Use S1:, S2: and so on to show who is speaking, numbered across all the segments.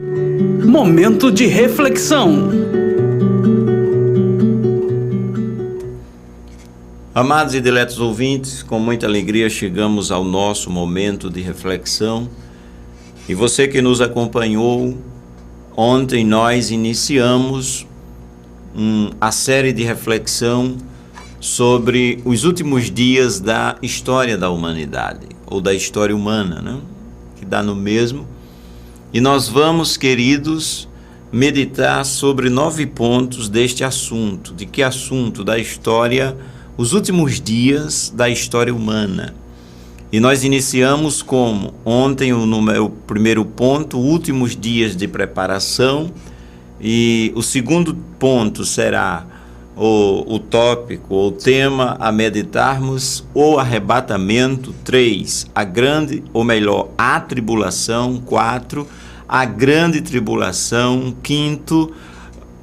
S1: Momento de reflexão.
S2: Amados e diletos ouvintes, com muita alegria chegamos ao nosso momento de reflexão. E você que nos acompanhou, ontem nós iniciamos a série de reflexão sobre os últimos dias da história da humanidade, ou da história humana, né? Que dá no mesmo. E nós vamos, queridos, meditar sobre 9 pontos deste assunto. De que assunto? Da história, os últimos dias da história humana. E nós iniciamos como? Ontem o primeiro ponto, últimos dias de preparação. E o segundo ponto será o tópico, o tema a meditarmos, o arrebatamento. 3, a grande, ou melhor, a tribulação. 4, a grande tribulação. 5,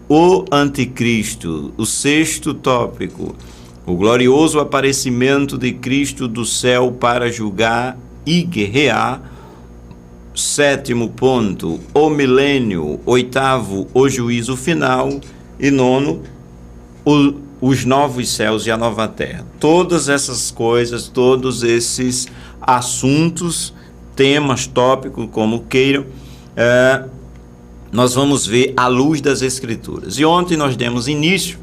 S2: o anticristo. O 6º tópico, o glorioso aparecimento de Cristo do céu para julgar e guerrear. 7º ponto, o milênio. 8º, o juízo final. E 9º, os novos céus e a nova terra. Todas essas coisas, todos esses assuntos, temas, tópicos, como queiram, nós vamos ver à luz das Escrituras. E ontem nós demos início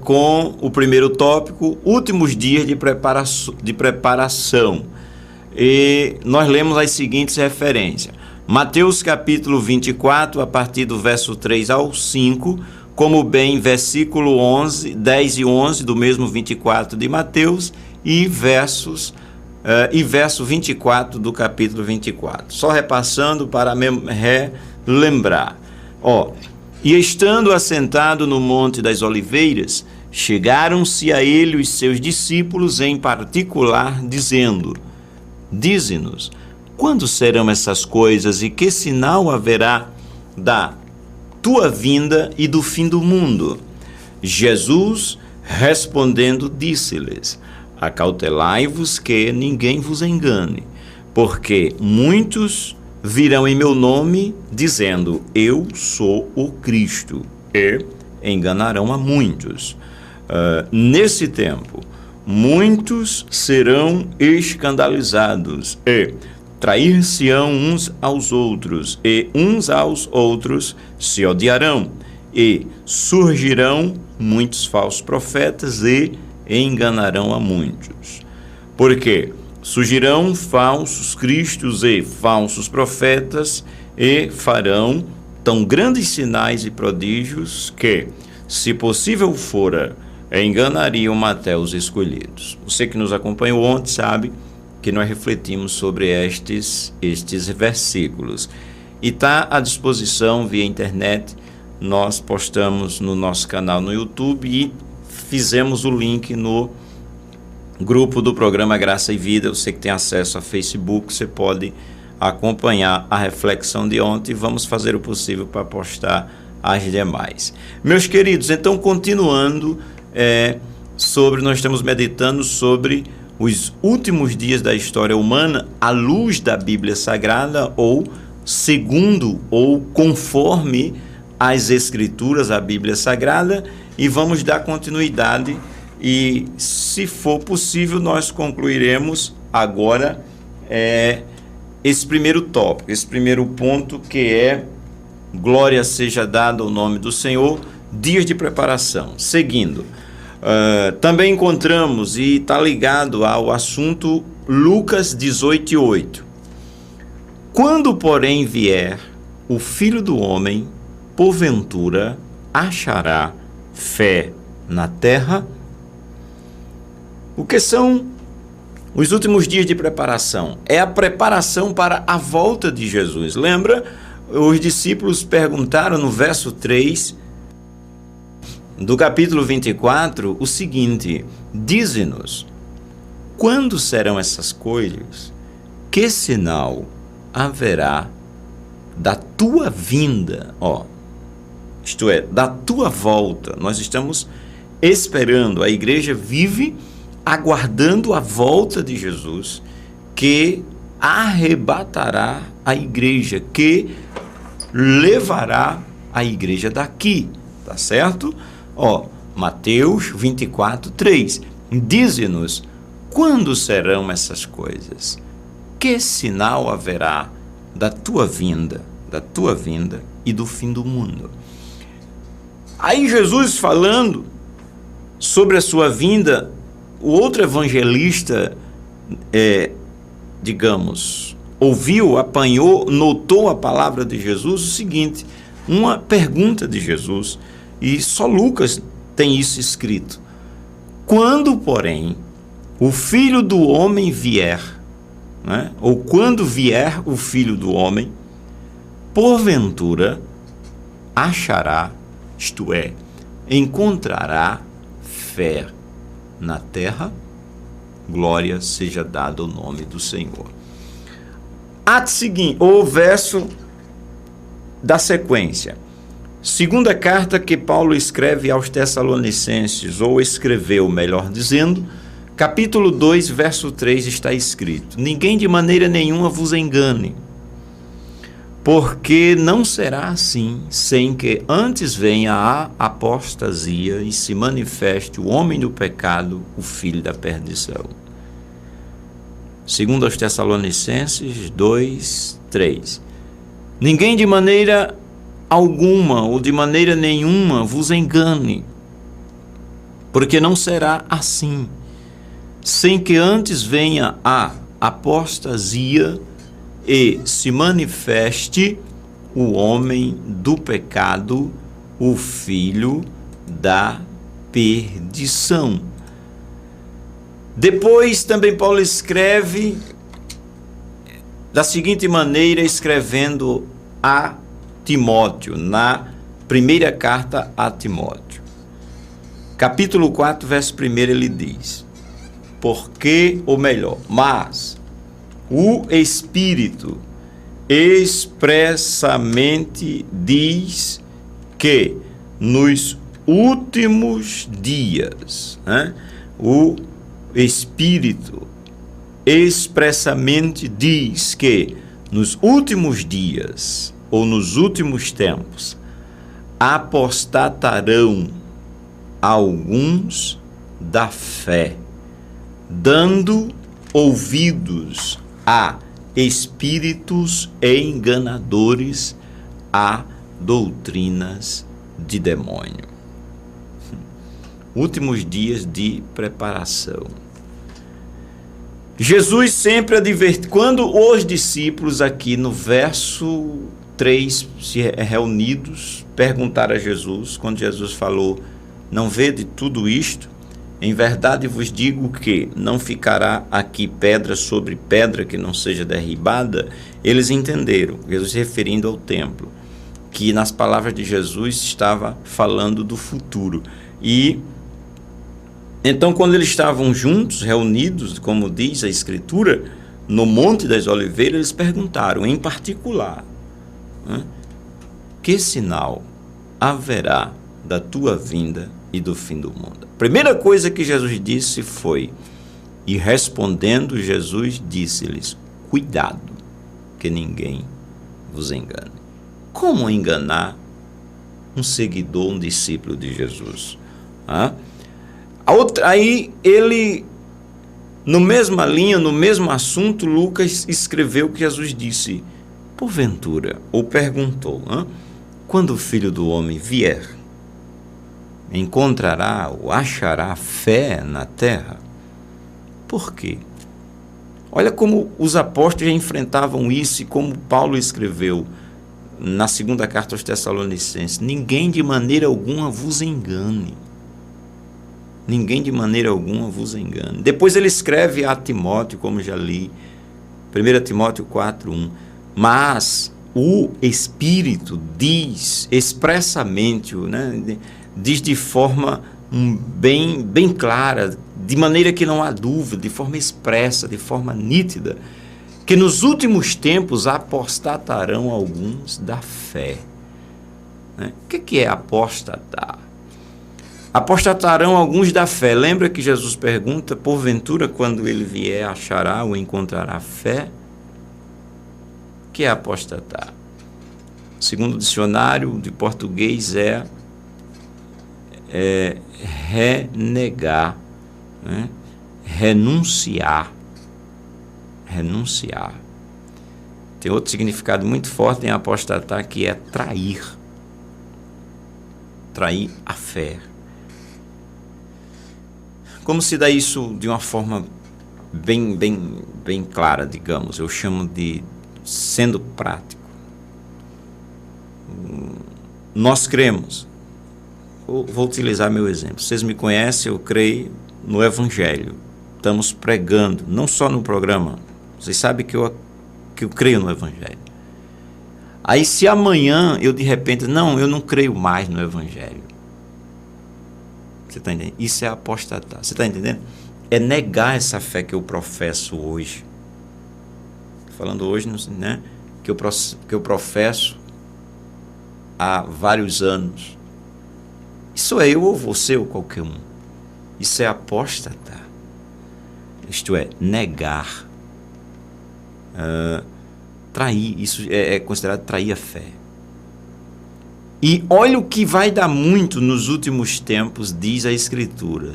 S2: com o primeiro tópico, últimos dias de preparação. E nós lemos as seguintes referências. Mateus capítulo 24, a partir do verso 3 ao 5, como bem versículo 10 e 11 do mesmo 24 de Mateus e verso 24 do capítulo 24. Só repassando para relembrar. E estando assentado no Monte das Oliveiras, chegaram-se a ele os seus discípulos em particular, dizendo: Dize-nos, quando serão essas coisas e que sinal haverá da tua vinda e do fim do mundo? Jesus, respondendo, disse-lhes: Acautelai-vos que ninguém vos engane, porque muitos virão em meu nome, dizendo, eu sou o Cristo, e enganarão a muitos. Nesse tempo, muitos serão escandalizados, e trair-se-ão uns aos outros, e uns aos outros se odiarão, e surgirão muitos falsos profetas, e enganarão a muitos. Porque surgirão falsos cristos e falsos profetas, e farão tão grandes sinais e prodígios que, se possível fora, enganariam até os escolhidos. Você que nos acompanhou ontem sabe que nós refletimos sobre estes versículos. E está à disposição via internet. Nós postamos no nosso canal no YouTube e fizemos o link no grupo do programa Graça e Vida. Você que tem acesso a Facebook, você pode acompanhar a reflexão de ontem. Vamos fazer o possível para postar as demais. Meus queridos, então continuando, nós estamos meditando sobre os últimos dias da história humana à luz da Bíblia Sagrada, ou segundo ou conforme as Escrituras, a Bíblia Sagrada, e vamos dar continuidade e, se for possível, nós concluiremos agora esse primeiro tópico, esse primeiro ponto, que é glória seja dada ao nome do Senhor, dias de preparação. Seguindo, também encontramos, e está ligado ao assunto, Lucas 18:8. Quando, porém, vier o Filho do Homem, porventura achará fé na terra? O que são os últimos dias de preparação? É a preparação para a volta de Jesus. Lembra? Os discípulos perguntaram no verso 3 do capítulo 24 o seguinte: dize-nos, quando serão essas coisas? Que sinal haverá da tua vinda? Isto é, da tua volta. Nós estamos esperando, a igreja vive aguardando a volta de Jesus, que arrebatará a igreja, que levará a igreja daqui, tá certo? Mateus 24, 3. Dize-nos, quando serão essas coisas? Que sinal haverá da tua vinda e do fim do mundo? Aí Jesus falando sobre a sua vinda, o outro evangelista, ouviu, apanhou, notou a palavra de Jesus, o seguinte, uma pergunta de Jesus, e só Lucas tem isso escrito. Quando, porém, o Filho do Homem vier, né? Ou quando vier o Filho do Homem, porventura achará, isto é, encontrará fé na terra? Glória seja dada ao nome do Senhor. Ato seguinte, o verso da sequência. Segunda carta que Paulo escreve aos Tessalonicenses, ou escreveu, melhor dizendo, capítulo 2, verso 3, está escrito: ninguém de maneira nenhuma vos engane, porque não será assim, sem que antes venha a apostasia e se manifeste o homem do pecado, o filho da perdição. Segundo aos Tessalonicenses 2, 3. Ninguém de maneira alguma ou de maneira nenhuma vos engane, porque não será assim, sem que antes venha a apostasia e se manifeste o homem do pecado, o filho da perdição. Depois também Paulo escreve da seguinte maneira, escrevendo a Timóteo, na primeira carta a Timóteo. Capítulo 4, verso 1, ele diz: mas o Espírito expressamente diz que nos últimos dias, o Espírito expressamente diz que nos últimos dias, ou nos últimos tempos, apostatarão alguns da fé, dando ouvidos a espíritos enganadores, a doutrinas de demônio. Últimos dias de preparação. Jesus sempre adverte, quando os discípulos aqui no verso 3 se reunidos, perguntaram a Jesus, quando Jesus falou, não vede tudo isto? Em verdade vos digo que não ficará aqui pedra sobre pedra que não seja derribada. Eles entenderam, Jesus se referindo ao templo, que nas palavras de Jesus estava falando do futuro. E então, quando eles estavam juntos, reunidos, como diz a Escritura, no Monte das Oliveiras, eles perguntaram, em particular, que sinal haverá da tua vinda e do fim do mundo? A primeira coisa que Jesus disse foi, e respondendo Jesus disse-lhes, cuidado, que ninguém vos engane. Como enganar um seguidor, um discípulo de Jesus? Aí ele, no mesma linha, no mesmo assunto, Lucas escreveu que Jesus disse, porventura, ou perguntou, quando o Filho do Homem vier, encontrará ou achará fé na terra? Por quê? Olha como os apóstolos já enfrentavam isso e como Paulo escreveu na segunda carta aos Tessalonicenses, ninguém de maneira alguma vos engane. Ninguém de maneira alguma vos engane. Depois ele escreve a Timóteo, como já li, 1 Timóteo 4:1, mas o Espírito diz expressamente, diz de forma bem clara, de maneira que não há dúvida, de forma expressa, de forma nítida, que nos últimos tempos apostatarão alguns da fé. O que é apostatar? Apostatarão alguns da fé. Lembra que Jesus pergunta, porventura, quando ele vier, achará ou encontrará fé? O que é apostatar? segundo o dicionário de português, é renegar, né? Renunciar. Renunciar. Tem outro significado muito forte em apostatar, que é trair. Trair a fé. Como se dá isso de uma forma bem clara, digamos? Eu chamo de sendo prático. Nós cremos. Vou utilizar meu exemplo. Vocês me conhecem, eu creio no Evangelho. Estamos pregando, não só no programa. Vocês sabem que eu creio no Evangelho. Aí se amanhã eu de repente, eu não creio mais no Evangelho. Você está entendendo? Isso é apostatar. Você está entendendo? É negar essa fé que eu professo hoje. Falando hoje, né? Que eu professo há vários anos. Isso é eu ou você ou qualquer um. Isso é apostatar. Isto é, negar. Trair. Isso é considerado trair a fé. E olha o que vai dar muito nos últimos tempos, diz a Escritura.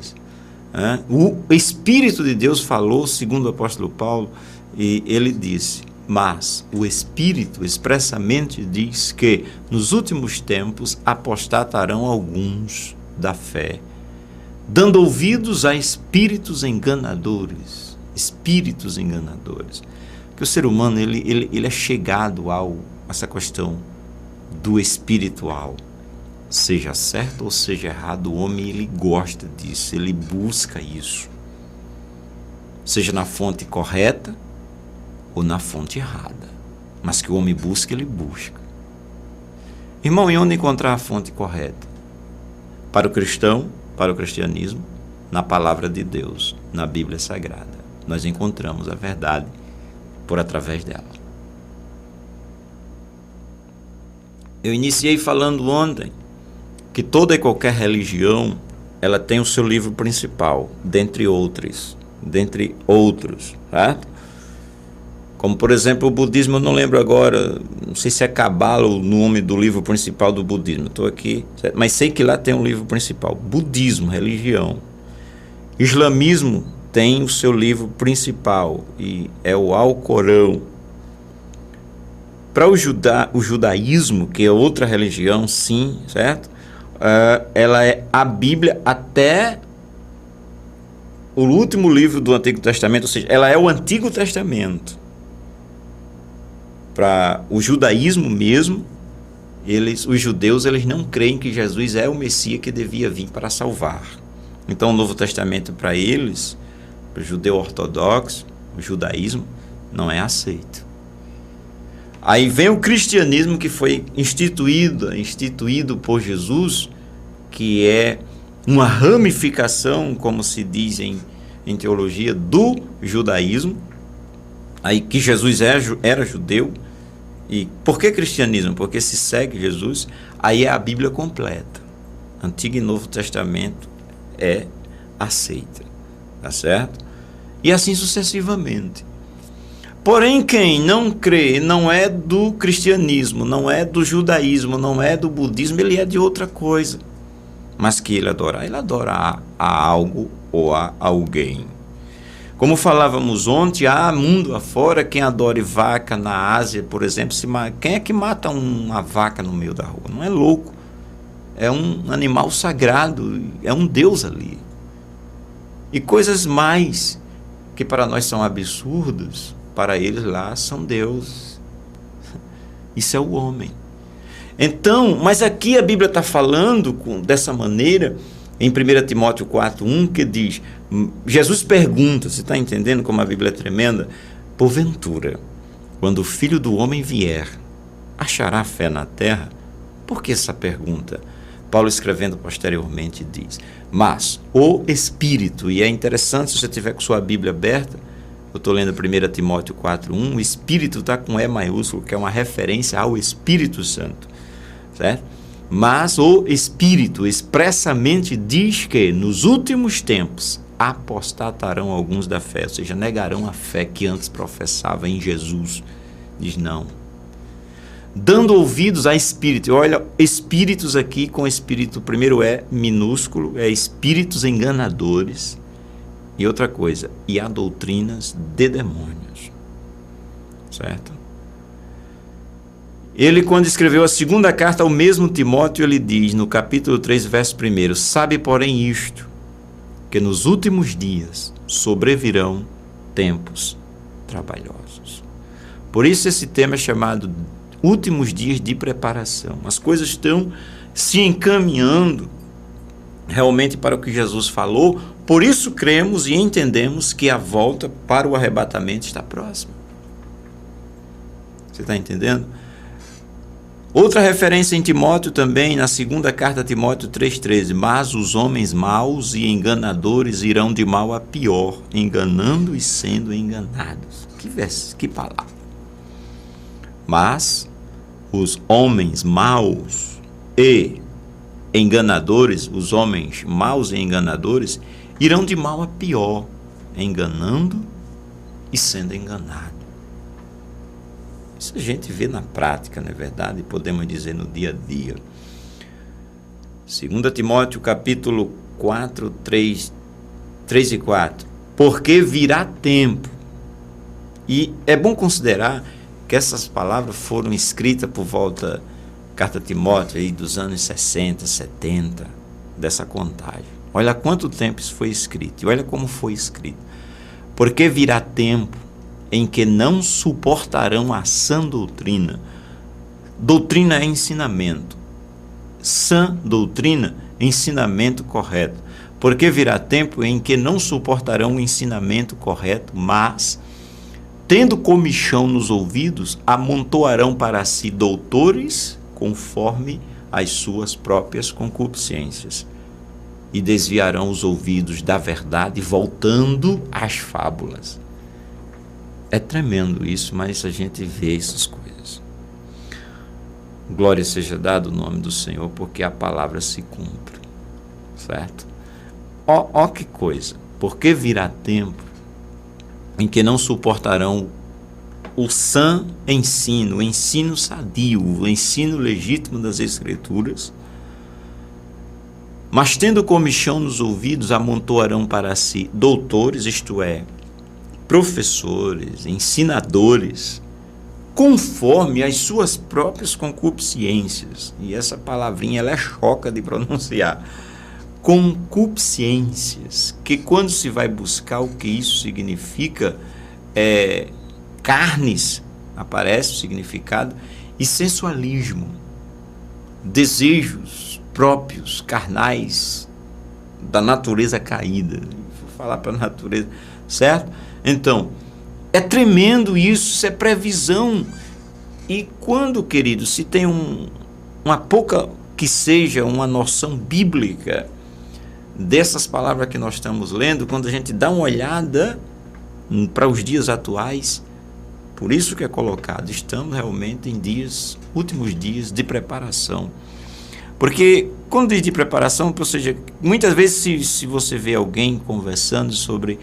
S2: O Espírito de Deus falou, segundo o apóstolo Paulo, e ele disse, mas o Espírito expressamente diz que nos últimos tempos apostatarão alguns da fé, dando ouvidos a espíritos enganadores. Espíritos enganadores. Porque o ser humano ele é chegado a essa questão do espiritual. Seja certo ou seja errado, o homem ele gosta disso, ele busca isso. Seja na fonte correta ou na fonte errada. Mas que o homem busca, ele busca. Irmão, e onde encontrar a fonte correta? Para o cristão, para o cristianismo, na palavra de Deus, na Bíblia Sagrada. Nós encontramos a verdade por através dela. Eu iniciei falando ontem que toda e qualquer religião, ela tem o seu livro principal, dentre outros, certo? Como, por exemplo, o budismo, eu não lembro agora, não sei se é Cabala o nome do livro principal do budismo, estou aqui, certo? Mas sei que lá tem um livro principal, budismo, religião. Islamismo tem o seu livro principal, e é o Alcorão. Para o judaísmo, que é outra religião, sim, certo? Ela é a Bíblia até o último livro do Antigo Testamento, ou seja, ela é o Antigo Testamento. Para o judaísmo mesmo, os judeus eles não creem que Jesus é o Messias que devia vir para salvar. Então o Novo Testamento para eles, para o judeu ortodoxo, o judaísmo não é aceito. Aí vem o cristianismo, que foi instituído por Jesus, que é uma ramificação, como se diz em teologia, do judaísmo. Aí que Jesus era judeu. E por que cristianismo? Porque se segue Jesus, aí é a Bíblia completa. Antigo e Novo Testamento é aceita. Tá certo? E assim sucessivamente. Porém, quem não crê, não é do cristianismo, não é do judaísmo, não é do budismo, ele é de outra coisa. Mas que ele adora a algo ou a alguém. Como falávamos ontem, há mundo afora quem adore vaca na Ásia, por exemplo. Quem é que mata uma vaca no meio da rua? Não é louco. É um animal sagrado, é um Deus ali. E coisas mais que para nós são absurdas, para eles lá são Deus. Isso é o homem. Então, mas aqui a Bíblia está falando dessa maneira, em 1 Timóteo 4:1, que diz, Jesus pergunta, você está entendendo como a Bíblia é tremenda? Porventura, quando o Filho do Homem vier, achará fé na terra? Por que essa pergunta? Paulo, escrevendo posteriormente, diz, mas o Espírito, e é interessante se você tiver com sua Bíblia aberta, eu estou lendo 1 Timóteo 4:1, o Espírito está com E maiúsculo, que é uma referência ao Espírito Santo, certo? Mas o Espírito expressamente diz que nos últimos tempos apostatarão alguns da fé, ou seja, negarão a fé que antes professava em Jesus. Diz não. dando ouvidos a espírito. Olha, espíritos aqui com espírito, primeiro é minúsculo, é espíritos enganadores. E outra coisa, e há doutrinas de demônios. Certo? Ele, quando escreveu a segunda carta ao mesmo Timóteo, ele diz, no capítulo 3, verso 1, sabe, porém, isto, que nos últimos dias sobrevirão tempos trabalhosos. Por isso esse tema é chamado últimos dias de preparação. As coisas estão se encaminhando realmente para o que Jesus falou, por isso cremos e entendemos que a volta para o arrebatamento está próxima. Você está entendendo? Outra referência em Timóteo também, na segunda carta a Timóteo 3,13, mas os homens maus e enganadores irão de mal a pior, enganando e sendo enganados. Que palavra. Mas os homens maus e enganadores, os homens maus e enganadores, irão de mal a pior, enganando e sendo enganados. Isso a gente vê na prática, não é verdade? Podemos dizer no dia a dia. 2 Timóteo capítulo 4, 3 e 4. Porque virá tempo. E é bom considerar que essas palavras foram escritas por volta, carta a Timóteo, aí dos anos 60, 70, dessa contagem. Olha quanto tempo isso foi escrito. E olha como foi escrito. Porque virá tempo em que não suportarão a sã doutrina. Doutrina é ensinamento. Sã doutrina, ensinamento correto. Porque virá tempo em que não suportarão o ensinamento correto, mas, tendo comichão nos ouvidos, amontoarão para si doutores conforme as suas próprias concupiscências. E desviarão os ouvidos da verdade, voltando às fábulas. É tremendo isso, mas a gente vê essas coisas. Glória seja dado o nome do Senhor, porque a palavra se cumpre. Certo? Ó que coisa. Porque virá tempo em que não suportarão o sã ensino, o ensino sadio, o ensino legítimo das Escrituras, mas tendo comichão nos ouvidos, amontoarão para si doutores, isto é, professores, ensinadores, conforme as suas próprias concupiscências. E essa palavrinha, ela choca de pronunciar. Concupiscências, que quando se vai buscar o que isso significa, carnes, aparece o significado, e sensualismo, desejos próprios, carnais, da natureza caída. Vou falar para a natureza, certo? Então, é tremendo isso é previsão. E quando, querido, se tem uma pouca que seja uma noção bíblica dessas palavras que nós estamos lendo, quando a gente dá uma olhada para os dias atuais, por isso que é colocado, estamos realmente em últimos dias de preparação. Porque quando diz de preparação, ou seja, muitas vezes se você vê alguém conversando sobre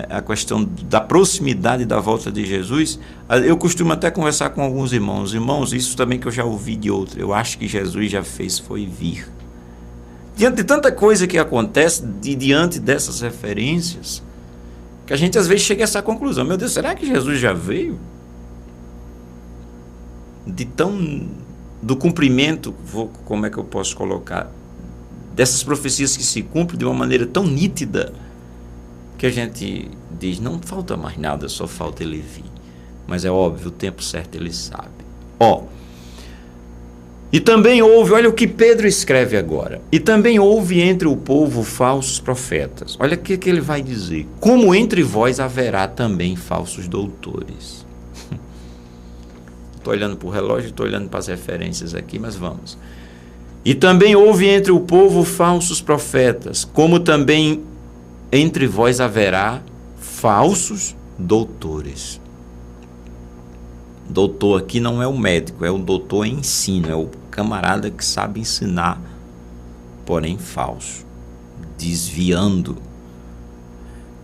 S2: a questão da proximidade da volta de Jesus, eu costumo até conversar com alguns irmãos. Irmãos, isso também que eu já ouvi de outro, eu acho que Jesus já fez foi vir. Diante de tanta coisa que acontece, diante dessas referências, que a gente às vezes chega a essa conclusão: meu Deus, será que Jesus já veio? Do cumprimento, como é que eu posso colocar, dessas profecias que se cumprem de uma maneira tão nítida, que a gente diz, não falta mais nada, só falta ele vir. Mas é óbvio, o tempo certo ele sabe. E também houve, olha o que Pedro escreve agora, e também houve entre o povo falsos profetas. Olha o que ele vai dizer: como entre vós haverá também falsos doutores. Estou olhando para o relógio, estou olhando para as referências aqui, mas vamos. E também houve entre o povo falsos profetas, como também entre vós haverá falsos doutores. Doutor aqui não é o médico, é o doutor em ensino, é o camarada que sabe ensinar, porém falso, desviando,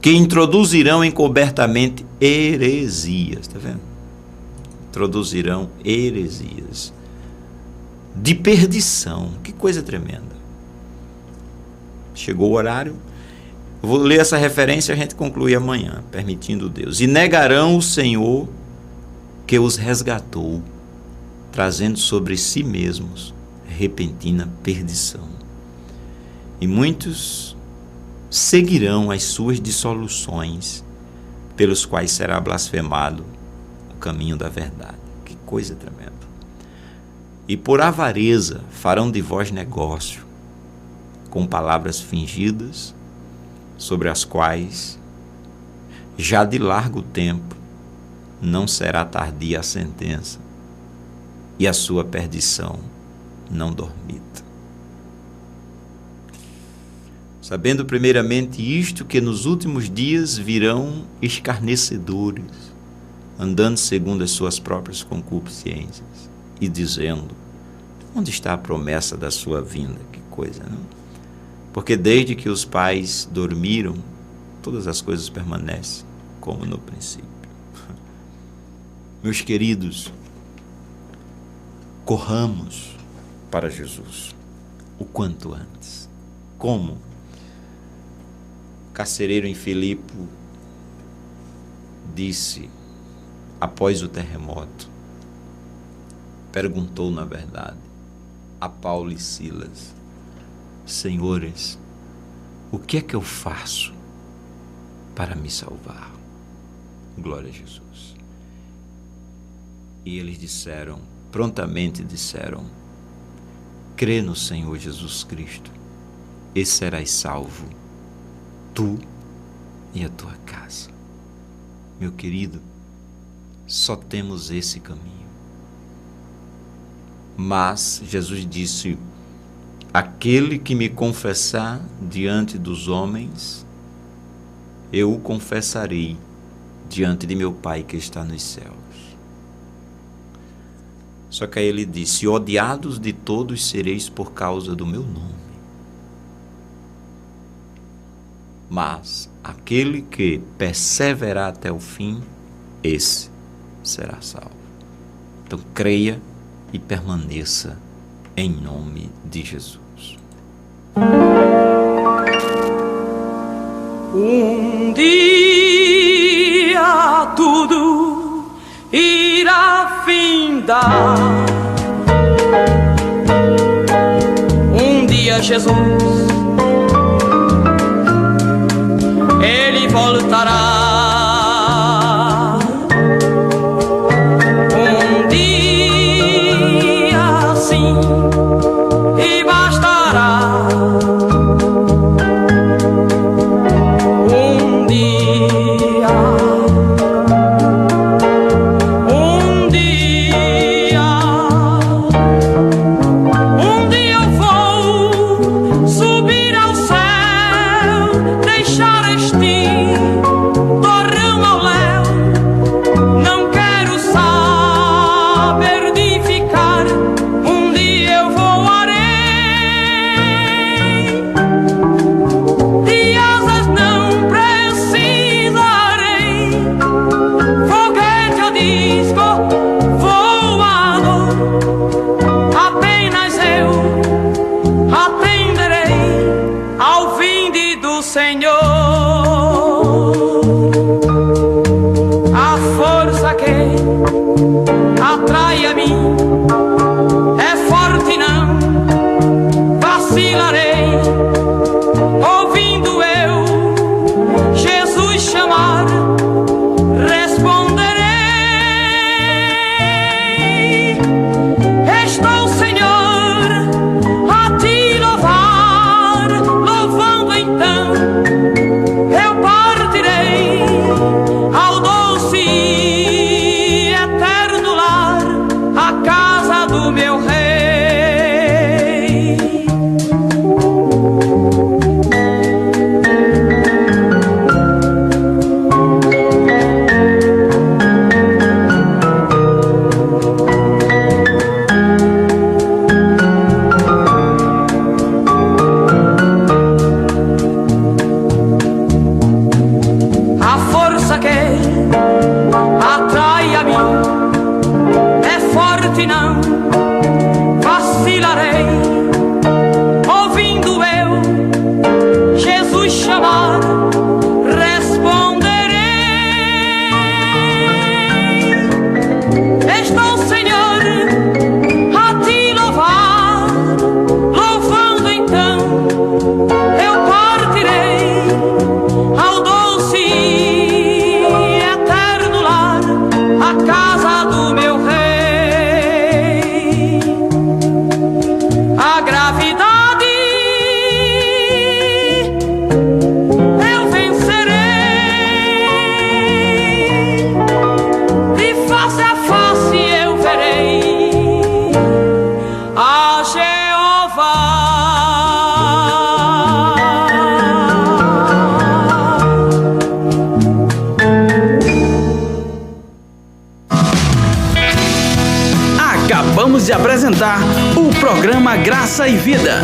S2: que introduzirão encobertamente heresias. Está vendo? introduzirão heresias de perdição. Que coisa tremenda. Chegou o horário. Eu vou ler essa referência e a gente conclui amanhã, permitindo Deus. E negarão o Senhor que os resgatou, trazendo sobre si mesmos repentina perdição. E muitos seguirão as suas dissoluções, pelos quais será blasfemado o caminho da verdade. Que coisa tremenda. E por avareza farão de vós negócio, com palavras fingidas, sobre as quais, já de largo tempo, não será tardia a sentença, e a sua perdição não dormita. Sabendo primeiramente isto, que nos últimos dias virão escarnecedores, andando segundo as suas próprias concupiscências, e dizendo: onde está a promessa da sua vinda? Que coisa, não? Porque desde que os pais dormiram, todas as coisas permanecem como no princípio. Meus queridos, corramos para Jesus o quanto antes. Como? O carcereiro em Filipe disse, após o terremoto, perguntou, na verdade, a Paulo e Silas: Senhores, o que é que eu faço para me salvar? Glória a Jesus. E eles disseram, prontamente disseram: crê no Senhor Jesus Cristo e serás salvo, tu e a tua casa. Meu querido, só temos esse caminho. Mas Jesus disse: aquele que me confessar diante dos homens, eu o confessarei diante de meu Pai que está nos céus. Só que aí ele disse: odiados de todos sereis por causa do meu nome. Mas aquele que perseverar até o fim, esse será salvo. Então creia e permaneça em nome de Jesus.
S1: Um dia tudo irá findar. Um dia Jesus, ele voltará. Um dia sim, e bastará. Um dia eu vou subir ao céu, deixar este torrão ao léu. Não quero saber de ficar, um dia eu voarei. De asas não precisarei, foguete a disco voador. Apenas eu atenderei ao vinde do Senhor. A força que atrai a mim é forte, não vacilarei. Ouvindo eu Jesus chamar, responderei. Estou, Senhor, a te louvar, louvando então eu partirei ao doce e eterno lar, a casa
S3: apresentar o programa Graça e Vida.